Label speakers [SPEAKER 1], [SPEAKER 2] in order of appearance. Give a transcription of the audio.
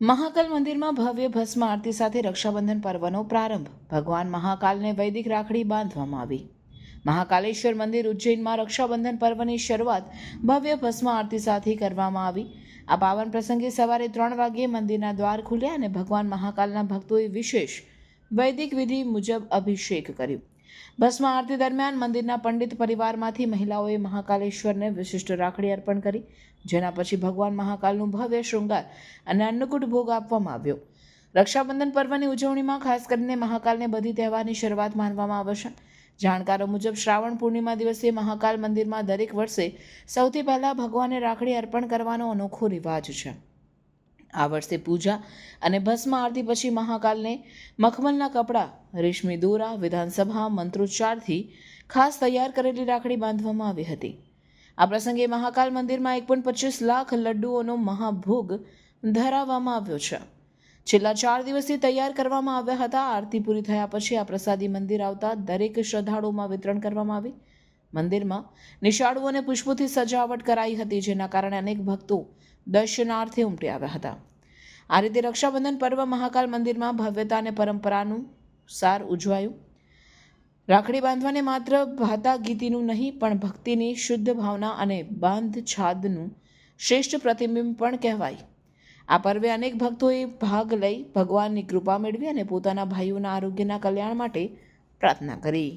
[SPEAKER 1] મહાકાલ મંદિરમાં ભવ્ય ભસ્મ આરતી સાથે રક્ષાબંધન પર્વનો પ્રારંભ. ભગવાન મહાકાલને વૈદિક રાખડી બાંધવામાં આવી. મહાકાલેશ્વર મંદિર ઉજ્જૈનમાં રક્ષાબંધન પર્વની શરૂઆત ભવ્ય ભસ્મ આરતી સાથે કરવામાં આવી. આ પાવન પ્રસંગે સવારે 3 વાગ્યે મંદિરના દ્વાર ખુલ્યા અને ભગવાન મહાકાલના ભક્તોએ વિશેષ વૈદિક વિધિ મુજબ અભિષેક કર્યો. ભસ્મ આરતી દરમિયાન મંદિરના પંડિત પરિવારમાંથી મહિલાઓએ મહાકાલેશ્વરને વિશિષ્ટ રાખડી અર્પણ કરી, જેના પછી ભગવાન મહાકાલનું ભવ્ય શૃંગાર અને અન્નકૂટ ભોગ આપવામાં આવ્યો. રક્ષાબંધન પર્વની ઉજવણીમાં ખાસ કરીને મહાકાલને બધી તહેવારની શરૂઆત માનવામાં આવે છે. જાણકારો મુજબ શ્રાવણ પૂર્ણિમા દિવસે મહાકાલ મંદિરમાં દરેક વર્ષે સૌથી પહેલાં ભગવાનને રાખડી અર્પણ કરવાનો અનોખો રિવાજ છે. આ વર્ષે પૂજા અને ભસ્મ આરતી પછી મહાકાલને મખમલના કપડાં, રેશમી દોરા, વિધાનસભા મંત્રોચ્ચારથી ખાસ તૈયાર કરેલી રાખડી બાંધવામાં આવી હતી. આ પ્રસંગે મહાકાલ મંદિરમાં 1.25 લાખ લડ્ડુઓનો મહાભોગ ધરાવવામાં આવ્યો છે. છેલ્લા 4 દિવસથી તૈયાર કરવામાં આવ્યા હતા. આરતી પૂરી થયા પછી આ પ્રસાદી મંદિર આવતા દરેક શ્રદ્ધાળુઓમાં વિતરણ કરવામાં આવી. મંદિરમાં નિશાળુઓને પુષ્પોથી સજાવટ કરાઈ હતી, જેના કારણે અનેક ભક્તો દર્શનાર્થે ઉમટી આવ્યા હતા. આ રીતે રક્ષાબંધન પર્વ મહાકાલ મંદિરમાં ભવ્યતા અને પરંપરાનુસાર ઉજવાયું. રાખડી બાંધવાને માત્ર ભાતા ગીતીનું નહીં પણ ભક્તિની શુદ્ધ ભાવના અને બાંધછાદનું શ્રેષ્ઠ પ્રતિબિંબ પણ કહેવાય. આ પર્વે અનેક ભક્તોએ ભાગ લઈ ભગવાનની કૃપા મેળવી અને પોતાના ભાઈઓના આરોગ્યના કલ્યાણ માટે પ્રાર્થના કરી.